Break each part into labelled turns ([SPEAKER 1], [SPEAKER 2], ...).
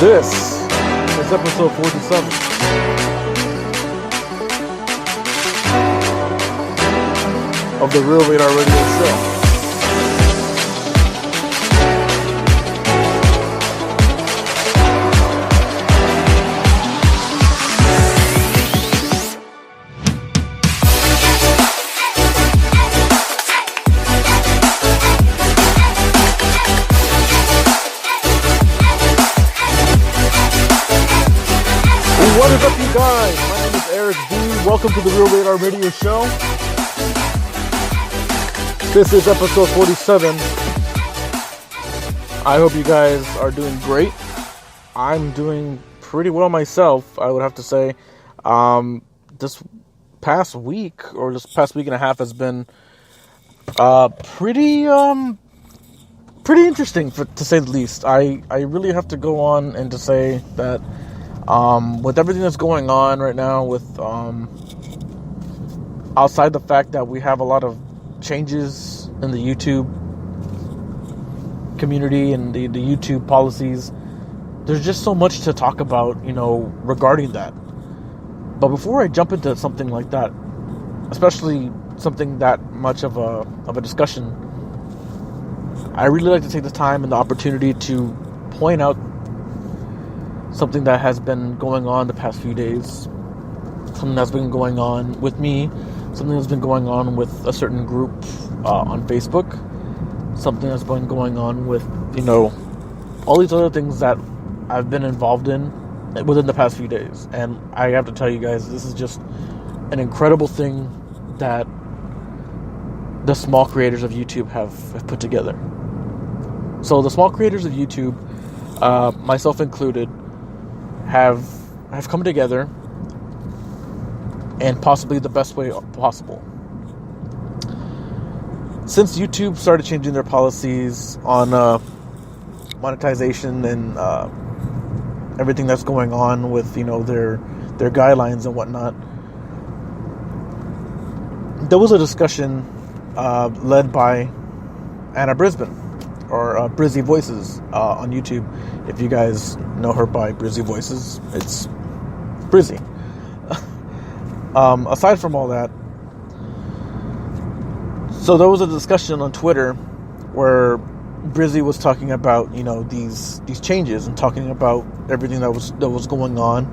[SPEAKER 1] This is episode 47 of the Real Radar Radio Show. What is up, you guys? My name is Eric B. Welcome to the Real Radar Radio Show. This is episode 47. I hope you guys are doing great. I'm doing pretty well myself, I would have to say. This past week, or this past week and a half, has been pretty interesting, to say the least. I really have to go on and to say that with everything that's going on right now, with outside the fact that we have a lot of changes in the YouTube community and the YouTube policies, there's just so much to talk about, regarding that. But before I jump into something like that, especially something that much of a discussion, I really like to take the time and the opportunity to point out something that has been going on the past few days, something that's been going on with me, something that's been going on with a certain group on Facebook, something that's been going on with, all these other things that I've been involved in within the past few days. And I have to tell you guys, this is just an incredible thing that the small creators of YouTube have put together. So the small creators of YouTube, myself included, have come together and possibly the best way possible. Since YouTube started changing their policies on monetization and everything that's going on with their guidelines and whatnot, there was a discussion led by Anna Brisbane, or Brizzy Voices on YouTube. If you guys know her by Brizzy Voices, it's Brizzy. Aside from all that, so there was a discussion on Twitter where Brizzy was talking about these changes and talking about everything that was going on,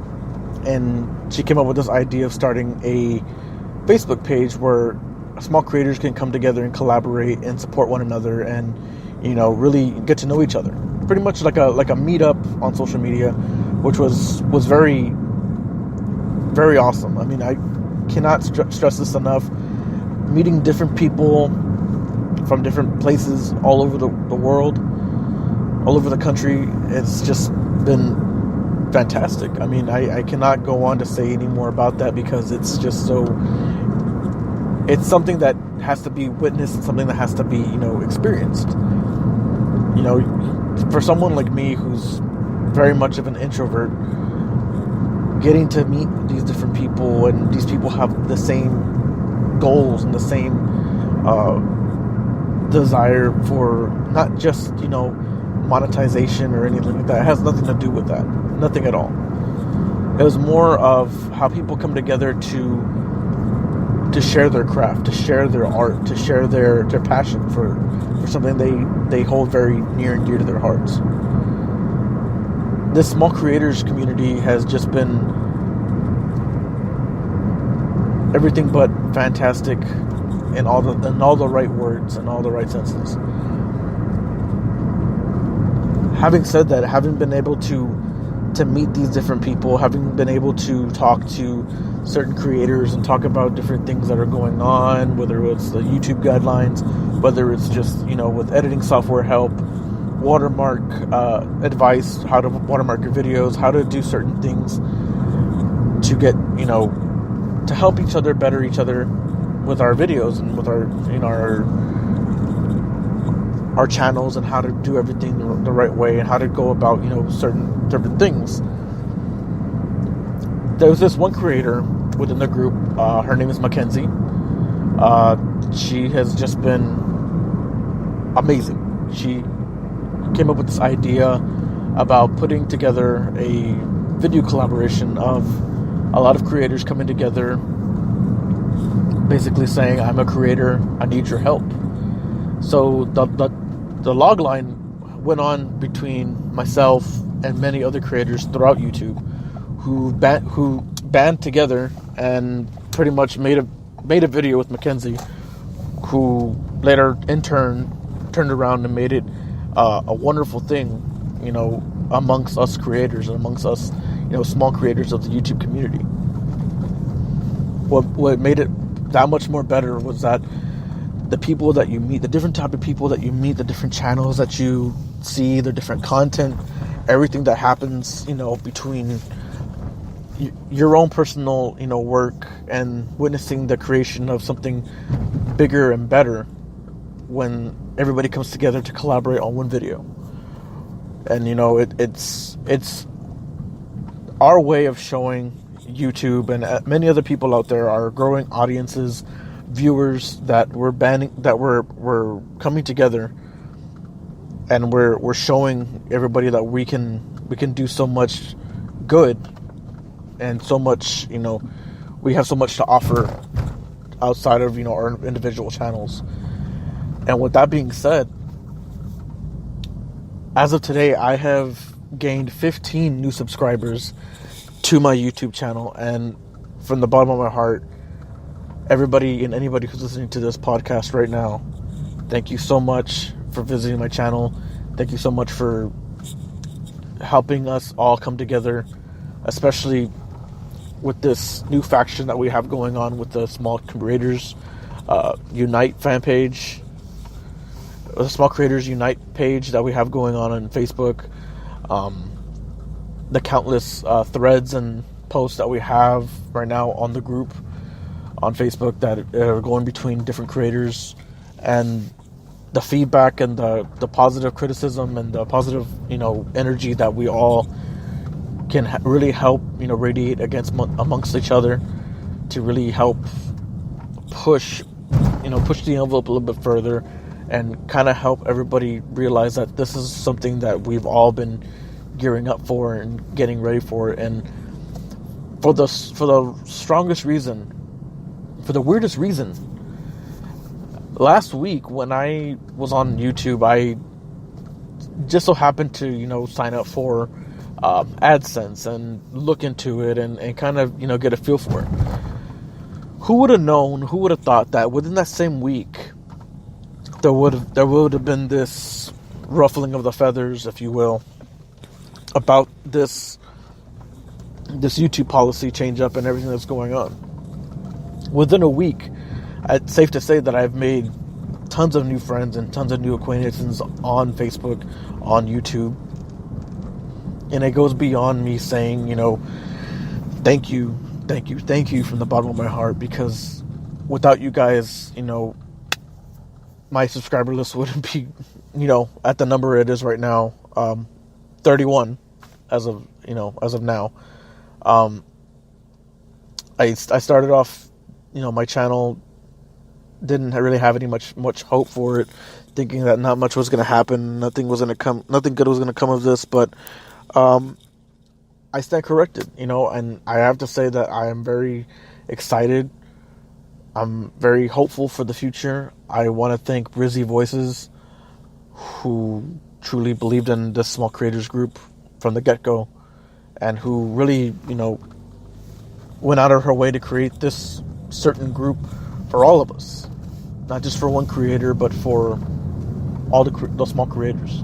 [SPEAKER 1] and she came up with this idea of starting a Facebook page where small creators can come together and collaborate and support one another and really get to know each other. Pretty much like a meetup on social media, which was very, very awesome. I mean, I cannot stress this enough. Meeting different people from different places all over the world, all over the country, it's just been fantastic. I mean, I cannot go on to say any more about that because it's just so... It's something that has to be witnessed and something that has to be, experienced. For someone like me who's very much of an introvert, getting to meet these different people, and these people have the same goals and the same desire for not just, monetization or anything like that. It has nothing to do with that. Nothing at all. It was more of how people come together to share their craft, to share their art, to share their passion for something they hold very near and dear to their hearts. This small creators community has just been everything but fantastic in all the right words and all the right senses. Having said that, having been able to meet these different people, having been able to talk to certain creators and talk about different things that are going on, whether it's the YouTube guidelines, whether it's just, with editing software help, watermark advice, how to watermark your videos, how to do certain things to get, to help each other, better each other with our videos and with our channels, and how to do everything the right way and how to go about, certain different things. There was this one creator within the group, her name is Mackenzie. She has just been amazing. She came up with this idea about putting together a video collaboration of a lot of creators coming together, basically saying, I'm a creator, I need your help. So the log line went on between myself and many other creators throughout YouTube who band together and pretty much made a video with Mackenzie, who later in turn turned around and made it a wonderful thing, amongst us creators and amongst us, small creators of the YouTube community. What made it that much more better was that the people that you meet, the different type of people that you meet, the different channels that you see, the different content, everything that happens, between your own personal, work and witnessing the creation of something bigger and better when everybody comes together to collaborate on one video. And, it's our way of showing YouTube and many other people out there, our growing audiences, viewers, that we're coming together, and we're showing everybody that we can do so much good, and so much, we have so much to offer outside of, our individual channels. And with that being said, as of today, I have gained 15 new subscribers to my YouTube channel, and from the bottom of my heart, everybody and anybody who's listening to this podcast right now, thank you so much for visiting my channel. Thank you so much for helping us all come together, especially with this new faction that we have going on with the Small Creators Unite fan page, the Small Creators Unite page that we have going on Facebook, the countless threads and posts that we have right now on the group on Facebook that are going between different creators, and the feedback and the positive criticism and the positive, energy that we all can really help, radiate amongst each other to really help push the envelope a little bit further, and kind of help everybody realize that this is something that we've all been gearing up for and getting ready for. And for the strongest reason, for the weirdest reason, last week when I was on YouTube, I just so happened to, sign up for AdSense and look into it and kind of, get a feel for it. Who would have known, who would have thought that within that same week, there would have been this ruffling of the feathers, if you will, about this YouTube policy change up and everything that's going on. Within a week, it's safe to say that I've made tons of new friends and tons of new acquaintances on Facebook, on YouTube. And it goes beyond me saying, thank you from the bottom of my heart, because without you guys, my subscriber list wouldn't be, at the number it is right now, 31 as of now. I started off, my channel didn't really have any much hope for it, thinking that not much was going to happen, nothing good was going to come of this, but I stand corrected, and I have to say that I am very excited. I'm very hopeful for the future. I want to thank Rizzy Voices, who truly believed in this Small Creators group from the get-go, and who really, went out of her way to create this certain group for all of us. Not just for one creator, but for all the small creators.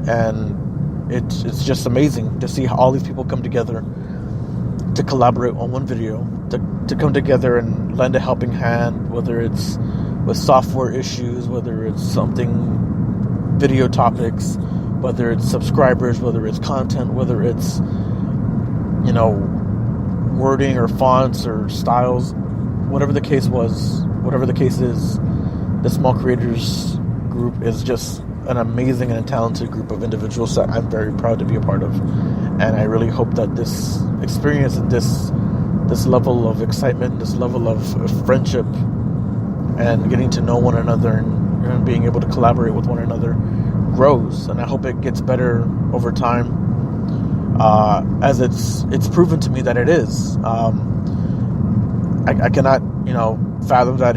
[SPEAKER 1] And it's just amazing to see how all these people come together to collaborate on one video, to come together and lend a helping hand, whether it's with software issues, whether it's something, video topics, whether it's subscribers, whether it's content, whether it's, wording or fonts or styles, whatever the case is, the Small Creators group is just an amazing and talented group of individuals that I'm very proud to be a part of. And I really hope that this experience and this level of excitement, this level of friendship and getting to know one another and being able to collaborate with one another grows, and I hope it gets better over time. As it's proven to me that it is. I cannot, fathom that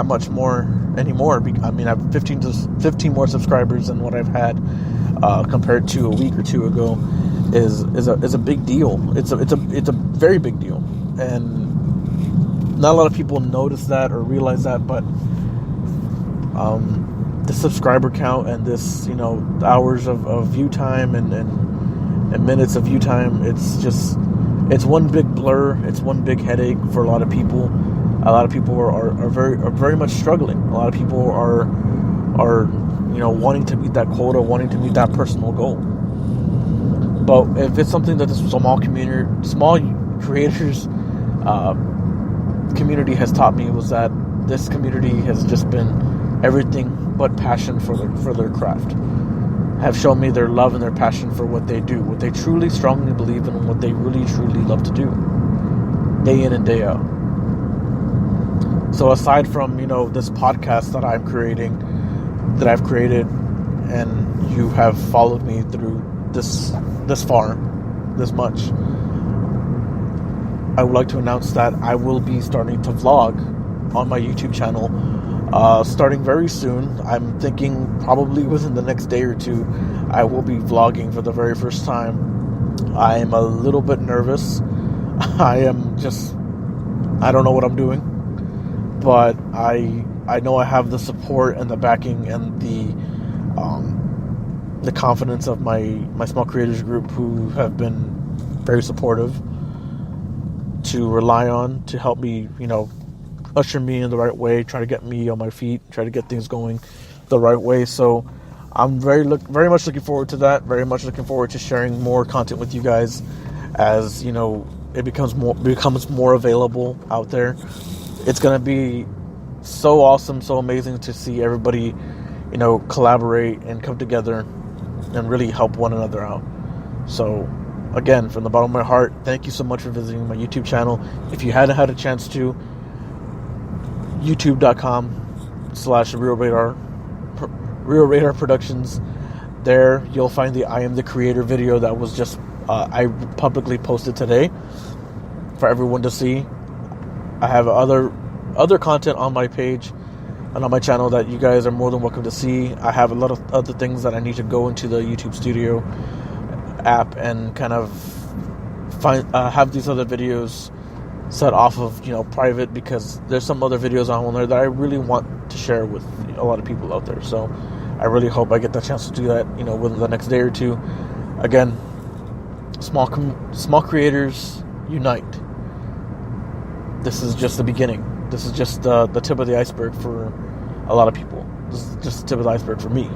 [SPEAKER 1] much more anymore. I mean, I have 15 more subscribers than what I've had compared to a week or two ago. Is a big deal. It's a very big deal, and not a lot of people notice that or realize that. But the subscriber count and this, hours of view time and minutes of view time, it's one big blur. It's one big headache for a lot of people. A lot of people are very much struggling. A lot of people are wanting to meet that quota, wanting to meet that personal goal. But if it's something that this small creators community has taught me, was that this community has just been everything but passion for their craft. Have shown me their love and their passion for what they do, what they truly strongly believe in, and what they really truly love to do, day in and day out. So aside from this podcast that I've created, and you have followed me through this far, this much, I would like to announce that I will be starting to vlog on my YouTube channel. Starting very soon. I'm thinking probably within the next day or two, I will be vlogging for the very first time. I'm a little bit nervous. I don't know what I'm doing, but I know I have the support and the backing and the confidence of my small creators group, who have been very supportive, to rely on to help me, usher me in the right way, try to get me on my feet, try to get things going the right way. So I'm very much looking forward to that. Very much looking forward to sharing more content with you guys as it becomes more available out there. It's gonna be so awesome, so amazing to see everybody collaborate and come together and really help one another out. So again, from the bottom of my heart, thank you so much for visiting my YouTube channel. If you hadn't had a chance to, youtube.com/Real Radar Productions. There you'll find the I Am the Creator video that was just I publicly posted today for everyone to see. I have other content on my page and on my channel that you guys are more than welcome to see. I have a lot of other things that I need to go into the YouTube Studio app and kind of have these other videos set off of private, because there's some other videos on there that I really want to share with a lot of people out there. So I really hope I get the chance to do that within the next day or two. Again, small creators unite. This is just the beginning. This is just the tip of the iceberg for a lot of people. This is just the tip of the iceberg for me.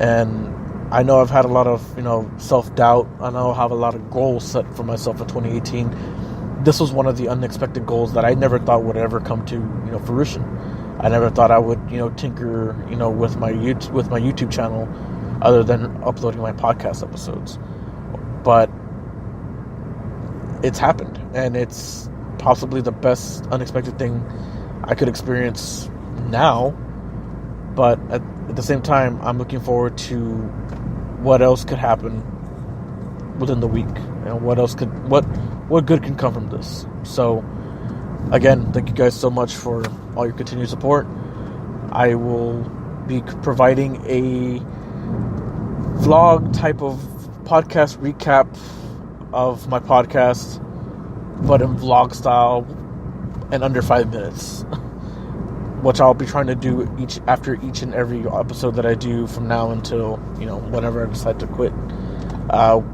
[SPEAKER 1] And I know I've had a lot of self-doubt. I know I have a lot of goals set for myself in 2018. This was one of the unexpected goals that I never thought would ever come to fruition. I never thought I would tinker with my YouTube channel, other than uploading my podcast episodes. But it's happened, and it's possibly the best unexpected thing I could experience now. But at the same time, I'm looking forward to what else could happen within the week, and what good can come from this. So again, thank you guys so much for all your continued support. I will be providing a vlog type of podcast recap of my podcast, but in vlog style and under 5 minutes, which I'll be trying to do after each and every episode that I do from now until whenever I decide to quit,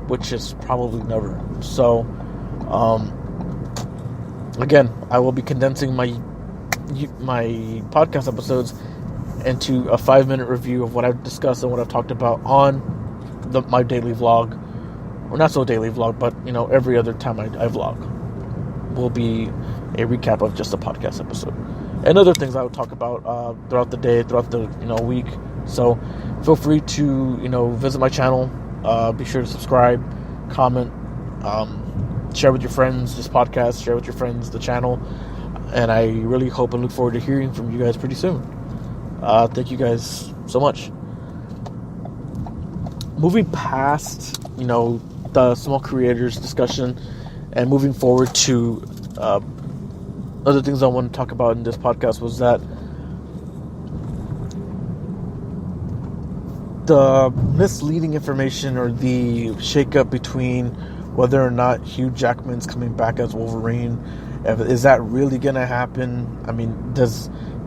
[SPEAKER 1] which is probably never. So again, I will be condensing my podcast episodes into a 5-minute review of what I've discussed and what I've talked about on my daily vlog, or not so daily vlog, but every other time I vlog will be a recap of just a podcast episode and other things I would talk about throughout the day, throughout the week. So feel free to visit my channel. Be sure to subscribe, comment, share with your friends this podcast, share with your friends the channel, and I really hope and look forward to hearing from you guys pretty soon. Thank you guys so much. moving past, the small creators discussion and moving forward to other things I want to talk about in this podcast was that the misleading information or the shakeup between whether or not Hugh Jackman's coming back as Wolverine, is that really going to happen? I mean,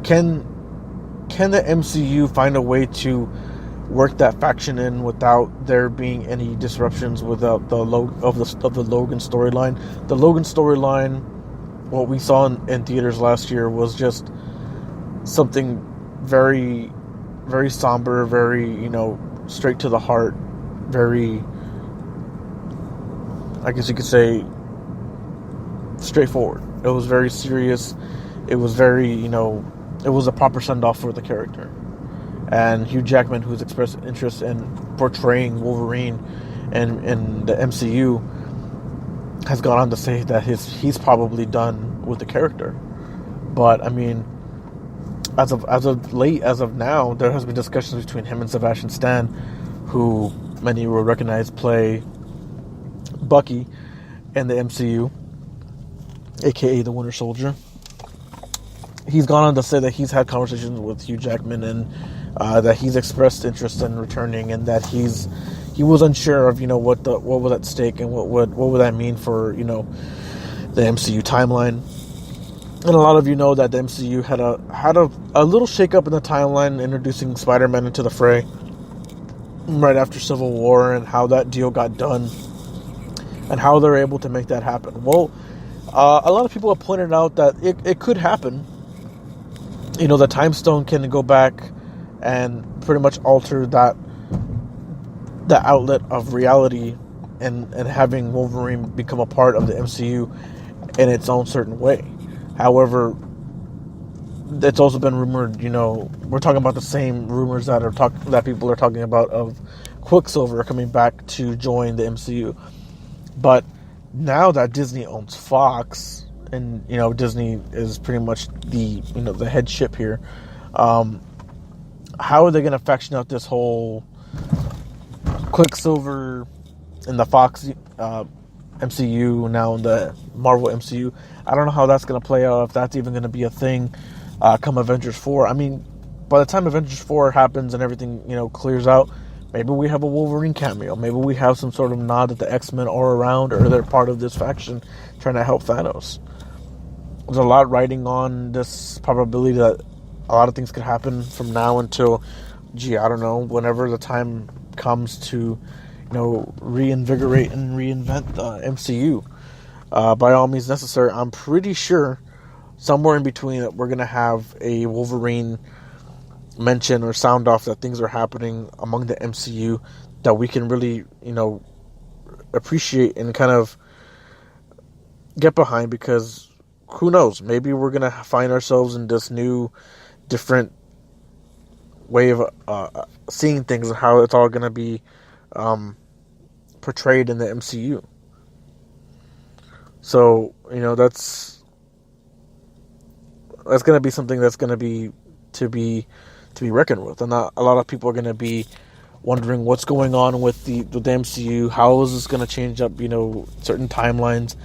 [SPEAKER 1] can the MCU find a way to work that faction in without there being any disruptions without the Logan storyline? The Logan storyline, what we saw in theaters last year, was just something very, very somber, very, straight to the heart, very, I guess you could say, straightforward. It was very serious. It was very, it was a proper send-off for the character. And Hugh Jackman, who's expressed interest in portraying Wolverine in the MCU, has gone on to say that he's probably done with the character. But I mean, as of now, there has been discussions between him and Sebastian Stan, who many will recognize play Bucky in the MCU, aka the Winter Soldier. He's gone on to say that he's had conversations with Hugh Jackman and that he's expressed interest in returning, and that he was unsure of what was at stake and what would that mean for the MCU timeline. And a lot of you know that the MCU had a little shakeup in the timeline, introducing Spider-Man into the fray right after Civil War, and how that deal got done and how they're able to make that happen. Well, a lot of people have pointed out that it could happen. The Time Stone can go back and pretty much alter the outlet of reality and having Wolverine become a part of the MCU in its own certain way. However, it's also been rumored, we're talking about the same rumors that people are talking about of Quicksilver coming back to join the MCU. But now that Disney owns Fox, and Disney is pretty much the head ship here, how are they going to faction out this whole Quicksilver in the Fox MCU, now in the Marvel MCU? I don't know how that's going to play out, if that's even going to be a thing come Avengers 4. I mean, by the time Avengers 4 happens and everything clears out, maybe we have a Wolverine cameo. Maybe we have some sort of nod that the X-Men are around, or they're part of this faction trying to help Thanos. There's a lot riding on this probability that a lot of things could happen from now until, I don't know, whenever the time comes to, reinvigorate and reinvent the MCU. By all means necessary, I'm pretty sure somewhere in between that we're going to have a Wolverine mention or sound off that things are happening among the MCU that we can really, appreciate and kind of get behind, because who knows, maybe we're going to find ourselves in this new, different way of seeing things and how it's all going to be portrayed in the MCU. So, that's going to be something that's going to be reckoned with. And a lot of people are going to be wondering what's going on with the MCU. How is this going to change up, certain timelines?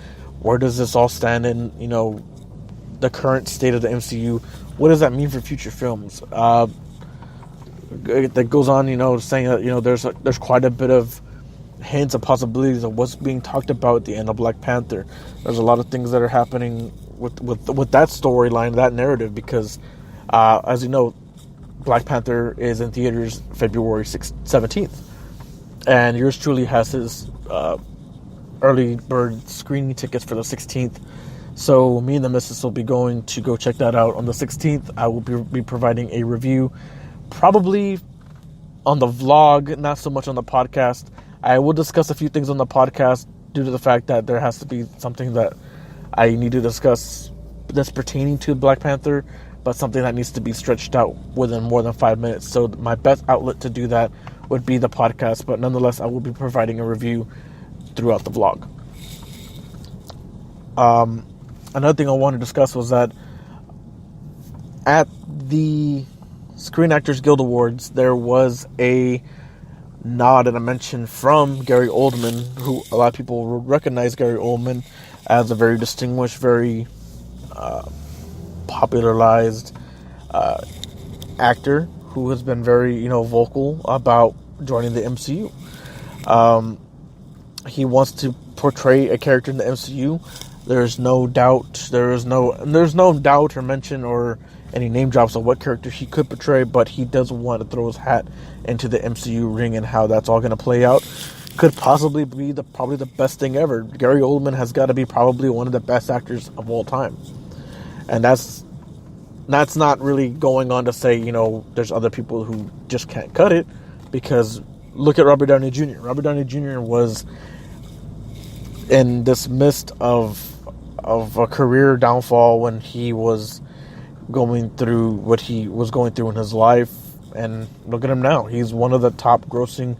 [SPEAKER 1] Where does this all stand in, the current state of the MCU? What does that mean for future films? That goes on, saying that, there's quite a bit of hints and possibilities of what's being talked about at the end of Black Panther. There's a lot of things that are happening with that storyline, that narrative, because, as you know, Black Panther is in theaters February 17th. And yours truly has his early bird screening tickets for the 16th. So me and the missus will be going to go check that out on the 16th. I will be providing a review, probably on the vlog, not so much on the podcast. I will discuss a few things on the podcast due to the fact that there has to be something that I need to discuss that's pertaining to Black Panther, but something that needs to be stretched out within more than 5 minutes. So my best outlet to do that would be the podcast, but nonetheless, I will be providing a review throughout the vlog. Another thing I want to discuss was that at the Screen Actors Guild Awards, there was a nod and a mention from Gary Oldman, who a lot of people will recognize Gary Oldman as a very distinguished, very popularized actor who has been very, vocal about joining the MCU. He wants to portray a character in the MCU. There's no doubt or mention or any name drops of what character he could portray, but he does want to throw his hat into the MCU ring, and how that's all going to play out could possibly be probably the best thing ever. Gary Oldman has got to be probably one of the best actors of all time, and that's not really going on to say, there's other people who just can't cut it, because look at Robert Downey Jr. Robert Downey Jr. was in this midst of a career downfall when he was going through what he was going through in his life, and look at him now. He's one of the top grossing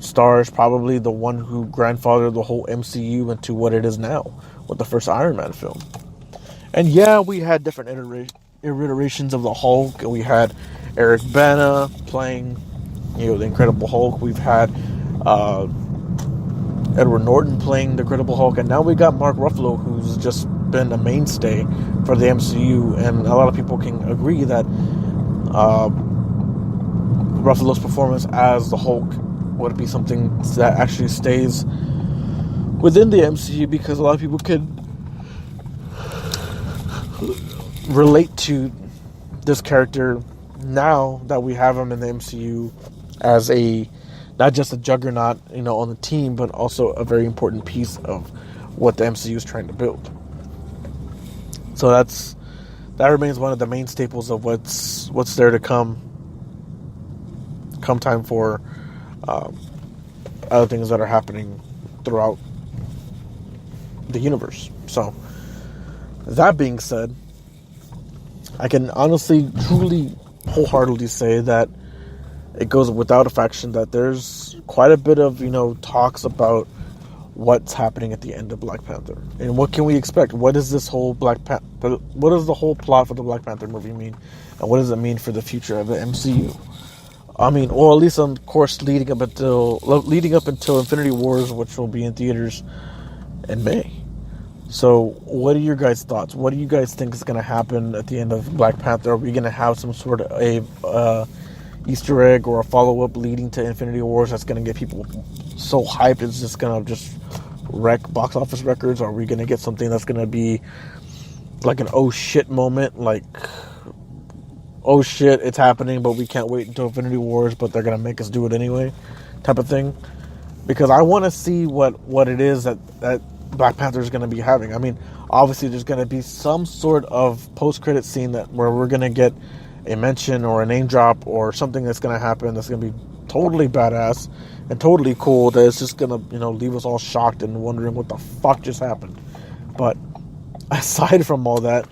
[SPEAKER 1] stars, probably the one who grandfathered the whole MCU into what it is now with the first Iron Man film. And yeah, we had different iterations of the Hulk. We had Eric Bana playing, the Incredible Hulk. We've had Edward Norton playing the Incredible Hulk, and now we got Mark Ruffalo, who's just been a mainstay for the MCU, and a lot of people can agree that Ruffalo's performance as the Hulk would be something that actually stays within the MCU, because a lot of people could relate to this character now that we have him in the MCU as not just a juggernaut, on the team, but also a very important piece of what the MCU is trying to build. So that remains one of the main staples of what's there to come time for other things that are happening throughout the universe. So that being said, I can honestly, truly, wholeheartedly say that it goes without affection that there's quite a bit of, talks about what's happening at the end of Black Panther. And what can we expect? What is this whole what does the whole plot for the Black Panther movie mean? And what does it mean for the future of the MCU? I mean, or at least, of course, leading up until Infinity Wars, which will be in theaters in May. So, what are your guys' thoughts? What do you guys think is going to happen at the end of Black Panther? Are we going to have some sort of a Easter egg or a follow-up leading to Infinity Wars that's going to get people so hyped it's just going to just wreck box office records? Or are we going to get something that's going to be like an oh shit moment, like oh shit, it's happening, but we can't wait until Infinity Wars, but they're going to make us do it anyway type of thing? Because I want to see what it is that Black Panther is going to be having. I mean, obviously there's going to be some sort of post-credit scene where we're going to get a mention or a name drop or something that's going to happen that's going to be totally badass and totally cool, that it's just going to, leave us all shocked and wondering what the fuck just happened. But aside from all that,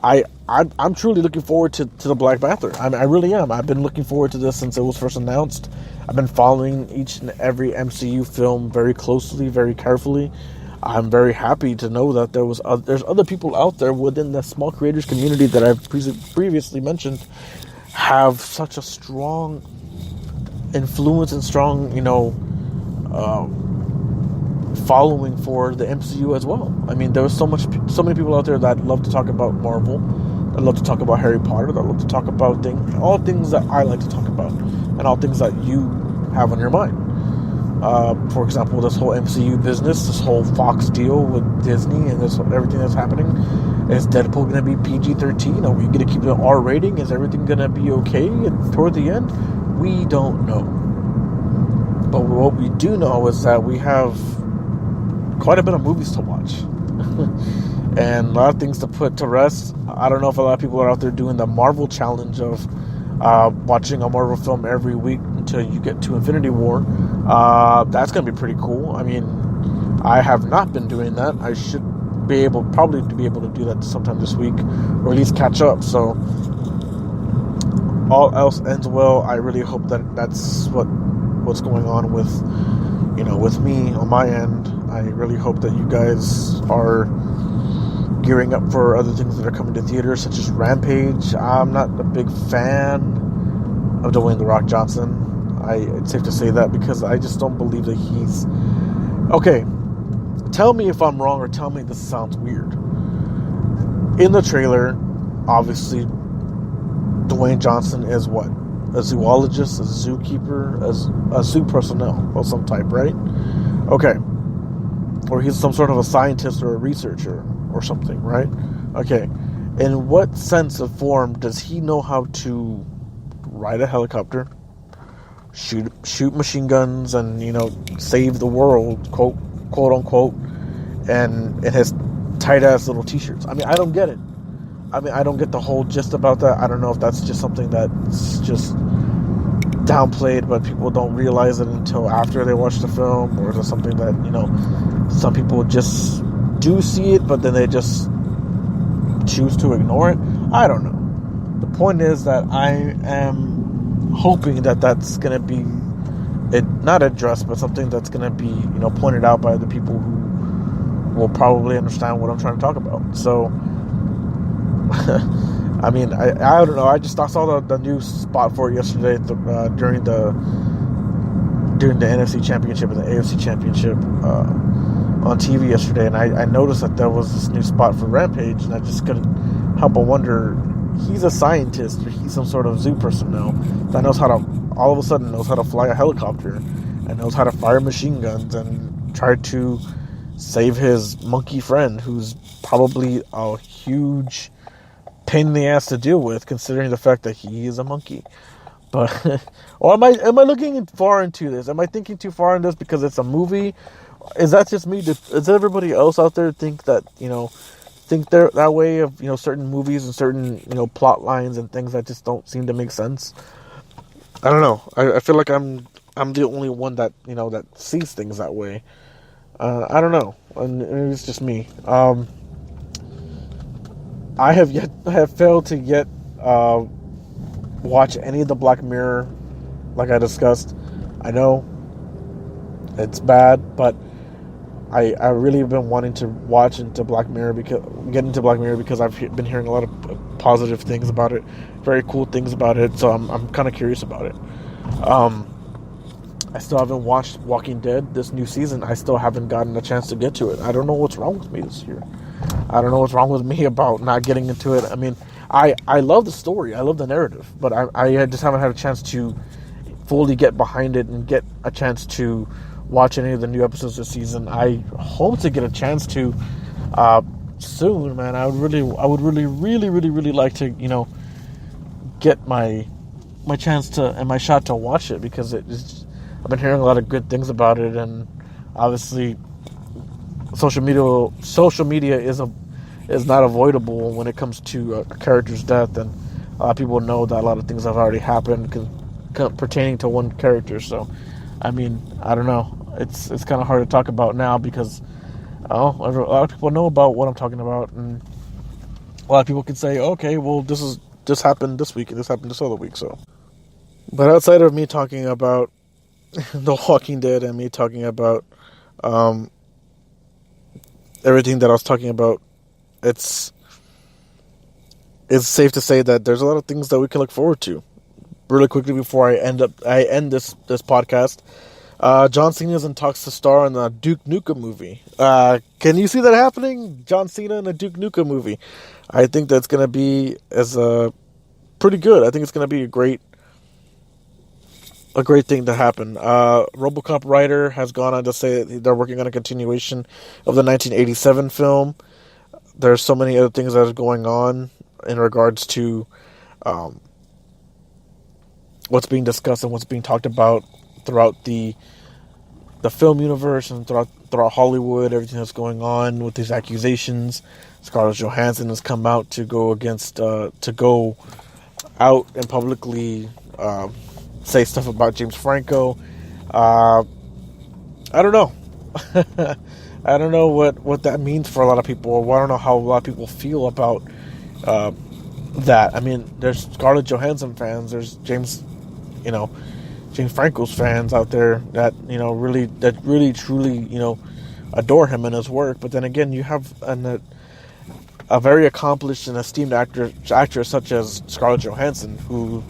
[SPEAKER 1] I'm truly looking forward to the Black Panther. I really am. I've been looking forward to this since it was first announced. I've been following each and every MCU film very closely, very carefully. I'm very happy to know that there's other people out there within the small creators community that I've previously mentioned have such a strong influence and strong, following for the MCU as well. I mean, there's so many people out there that love to talk about Marvel, that love to talk about Harry Potter, that love to talk about all things that I like to talk about, and all things that you have on your mind. For example, this whole MCU business, this whole Fox deal with Disney, and everything that's happening. Is Deadpool going to be PG-13? Are we going to keep it an R rating? Is everything going to be okay toward the end? We don't know. But what we do know is that we have quite a bit of movies to watch. And a lot of things to put to rest. I don't know if a lot of people are out there doing the Marvel challenge of watching a Marvel film every week until you get to Infinity War. That's going to be pretty cool. I mean, I have not been doing that. I should probably be able to do that sometime this week, or at least catch up. So all else ends well. I really hope that's what's going on with me on my end. I really hope that you guys are gearing up for other things that are coming to theaters, such as Rampage. I'm not a big fan of Dwayne "The Rock" Johnson. It's safe to say that, because I just don't believe that he's... Okay, tell me if I'm wrong, or tell me this sounds weird. In the trailer, obviously, Dwayne Johnson is what? A zoologist, a zookeeper, a zoo personnel of some type, right? Okay. Or he's some sort of a scientist or a researcher or something, right? Okay. In what sense of form does he know how to ride a helicopter, shoot machine guns, and, save the world, quote unquote, and in his tight ass little t-shirts? I mean, I don't get it. I mean, I don't get the whole gist about that. I don't know if that's just something that's just downplayed, but people don't realize it until after they watch the film, or is it something that, some people just do see it, but then they just choose to ignore it? I don't know. The point is that I am hoping that that's going to be not addressed, but something that's going to be, pointed out by the people who will probably understand what I'm trying to talk about. So, I mean, I don't know. I saw the new spot for it yesterday during the NFC Championship and the AFC Championship on TV yesterday, and I noticed that there was this new spot for Rampage, and I just couldn't help but wonder, he's a scientist, or he's some sort of zoo personnel that all of a sudden knows how to fly a helicopter and knows how to fire machine guns and try to save his monkey friend, who's probably a huge pain in the ass to deal with, considering the fact that he is a monkey. But or am I looking far into this? Am I thinking too far in this because it's a movie? Is that just me? Does everybody else out there think that, think they're that way of, certain movies and certain, plot lines and things that just don't seem to make sense? I don't know. I feel like I'm the only one that, that sees things that way. I don't know. And it's just me. I have failed to yet watch any of the Black Mirror, like I discussed. I know it's bad, but I really have been wanting to get into Black Mirror because I've been hearing a lot of positive things about it, very cool things about it. So I'm kind of curious about it. I still haven't watched Walking Dead this new season. I still haven't gotten a chance to get to it. I don't know what's wrong with me this year. I don't know what's wrong with me about not getting into it. I mean, I love the story. I love the narrative. But I just haven't had a chance to fully get behind it and get a chance to watch any of the new episodes this season. I hope to get a chance to soon, man. I would really like to, get my chance to and my shot to watch it, because I've been hearing a lot of good things about it, and obviously social media is not avoidable when it comes to a character's death, and a lot of people know that a lot of things have already happened pertaining to one character. So, I mean, I don't know. It's kind of hard to talk about now because a lot of people know about what I'm talking about, and a lot of people can say, okay, well, this happened this week and this happened this other week. So, but outside of me talking about The Walking Dead and me talking about everything that I was talking about, it's safe to say that there's a lot of things that we can look forward to. Really quickly before I end this podcast, John Cena's in talks to star in the Duke Nukem movie. Can you see that happening? John Cena in a Duke Nukem movie. I think that's going to be pretty good. I think it's going to be a great thing to happen. RoboCop writer has gone on to say that they're working on a continuation of the 1987 film. There's so many other things that are going on in regards to what's being discussed and what's being talked about throughout the film universe and throughout Hollywood. Everything that's going on with these accusations. Scarlett Johansson has come out to go out and publicly say stuff about James Franco. I don't know. I don't know what that means for a lot of people, or I don't know how a lot of people feel about that. I mean, there's Scarlett Johansson fans, there's James Franco's fans out there that really truly adore him and his work. But then again, you have a very accomplished and esteemed actress such as Scarlett Johansson, who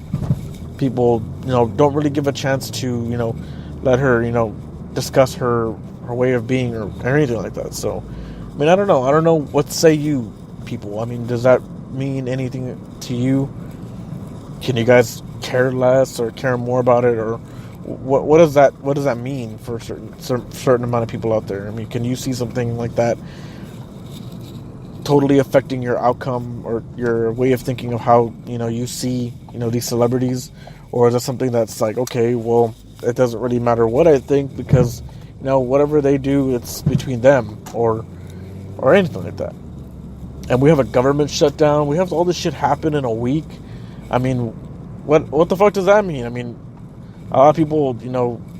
[SPEAKER 1] people, don't really give a chance to, let her, discuss her way of being or anything like that. So, I mean, I don't know. I don't know what say you people. I mean, does that mean anything to you? Can you guys care less or care more about it, or what does that mean for a certain amount of people out there? I mean, can you see something like that totally affecting your outcome or your way of thinking of how you see these celebrities, or is it something that's like, okay, well, it doesn't really matter what I think because whatever they do, it's between them, or anything like that. And we have a government shutdown. We have all this shit happen in a week. I mean, what the fuck does that mean? I mean, a lot of people,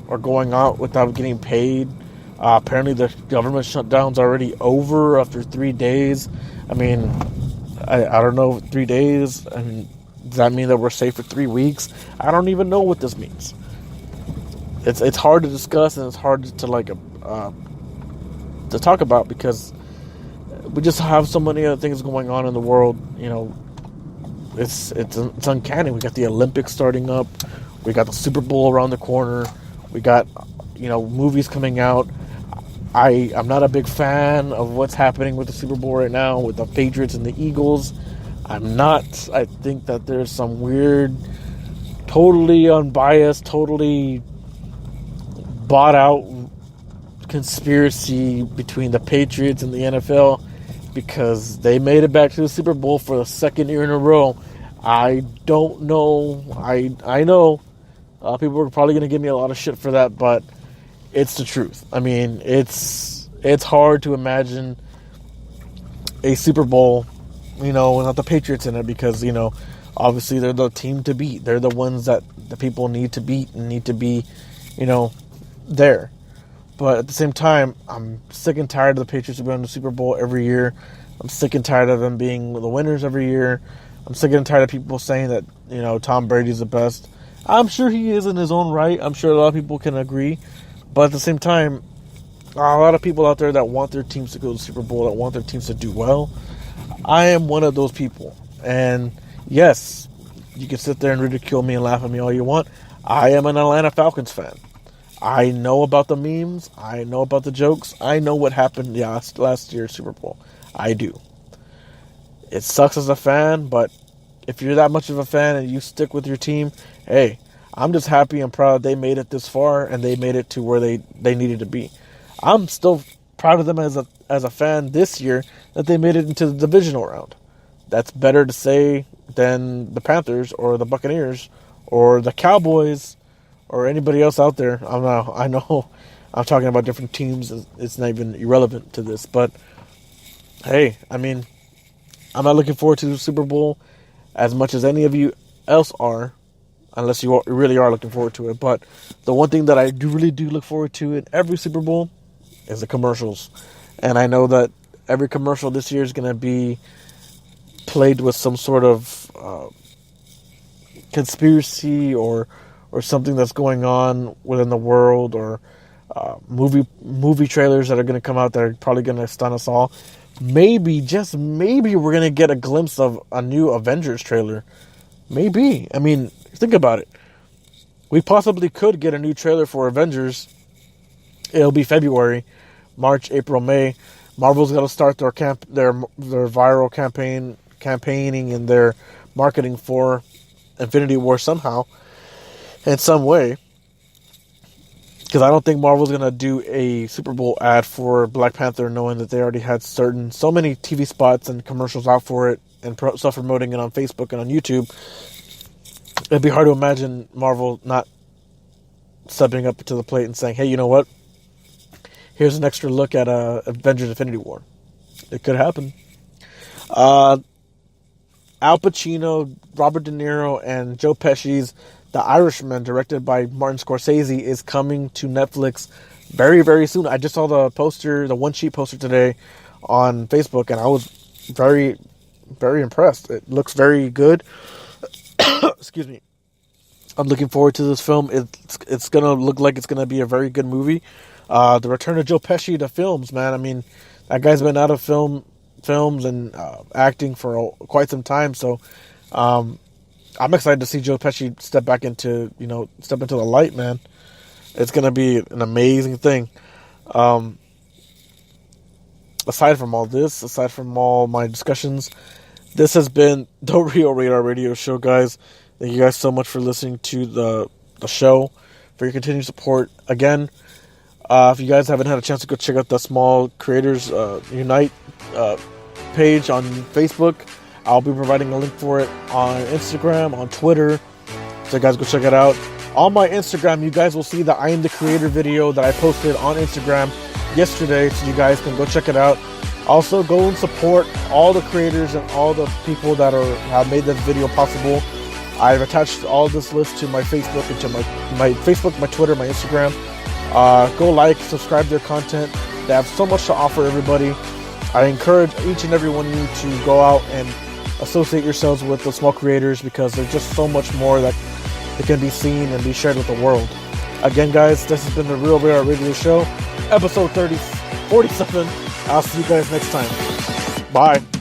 [SPEAKER 1] are going out without getting paid. Apparently, the government shutdown's already over after 3 days. I mean, I don't know, 3 days. I mean, does that mean that we're safe for 3 weeks? I don't even know what this means. It's hard to discuss, and it's hard to to talk about because we just have so many other things going on in the world. It's uncanny. We got the Olympics starting up. We got the Super Bowl around the corner. We got movies coming out. I'm not a big fan of what's happening with the Super Bowl right now with the Patriots and the Eagles. I'm not. I think that there's some weird, totally unbiased, totally bought out conspiracy between the Patriots and the NFL because they made it back to the Super Bowl for the second year in a row. I don't know. I know people are probably going to give me a lot of shit for that, but it's the truth. I mean, it's hard to imagine a Super Bowl, without the Patriots in it because, obviously they're the team to beat. They're the ones that the people need to beat and need to be, there. But at the same time, I'm sick and tired of the Patriots winning the Super Bowl every year. I'm sick and tired of them being the winners every year. I'm sick and tired of people saying that, Tom Brady's the best. I'm sure he is in his own right. I'm sure a lot of people can agree. But at the same time, a lot of people out there that want their teams to go to the Super Bowl, that want their teams to do well. I am one of those people. And yes, you can sit there and ridicule me and laugh at me all you want. I am an Atlanta Falcons fan. I know about the memes. I know about the jokes. I know what happened last year's Super Bowl. I do. It sucks as a fan, but if you're that much of a fan and you stick with your team, hey, I'm just happy and proud they made it this far and they made it to where they needed to be. I'm still proud of them as a fan this year that they made it into the divisional round. That's better to say than the Panthers or the Buccaneers or the Cowboys or anybody else out there. I know I'm talking about different teams. It's not even irrelevant to this. But, hey, I mean, I'm not looking forward to the Super Bowl as much as any of you else are, unless you really are looking forward to it. But the one thing that I really do look forward to in every Super Bowl is the commercials. And I know that every commercial this year is going to be played with some sort of conspiracy or something that's going on within the world, or movie trailers that are going to come out that are probably going to stun us all. Maybe, just maybe, we're going to get a glimpse of a new Avengers trailer. Maybe. I mean, think about it. We possibly could get a new trailer for Avengers. It'll be February, March, April, May. Marvel's got to start their viral campaigning and their marketing for Infinity War somehow, in some way. Because I don't think Marvel's going to do a Super Bowl ad for Black Panther knowing that they already had so many TV spots and commercials out for it and self-promoting it on Facebook and on YouTube. It'd be hard to imagine Marvel not stepping up to the plate and saying, hey, you know what? Here's an extra look at Avengers Infinity War. It could happen. Al Pacino, Robert De Niro, and Joe Pesci's The Irishman, directed by Martin Scorsese, is coming to Netflix very, very soon. I just saw the one-sheet poster today on Facebook, and I was very, very impressed. It looks very good. Excuse me. I'm looking forward to this film. It's going to look like it's going to be a very good movie. The return of Joe Pesci to films, man. I mean, that guy's been out of films and acting for quite some time, so I'm excited to see Joe Pesci step into the light, man. It's going to be an amazing thing. Aside from all this, aside from all my discussions, this has been the Real Radar Radio Show, guys. Thank you guys so much for listening to the show, for your continued support. Again, if you guys haven't had a chance to go check out the Small Creators Unite page on Facebook, I'll be providing a link for it on Instagram, on Twitter, so you guys go check it out. On my Instagram, you guys will see the I Am the Creator video that I posted on Instagram yesterday, so you guys can go check it out. Also, go and support all the creators and all the people that have made this video possible. I've attached all this list to my Facebook and to my Facebook, my Twitter, my Instagram. Go like, subscribe to their content. They have so much to offer everybody. I encourage each and every one of you to go out and associate yourselves with the small creators, because there's just so much more that can be seen and be shared with the world. Again, guys, this has been the Real Radar Radio Show, episode 47. I'll see you guys next time. Bye.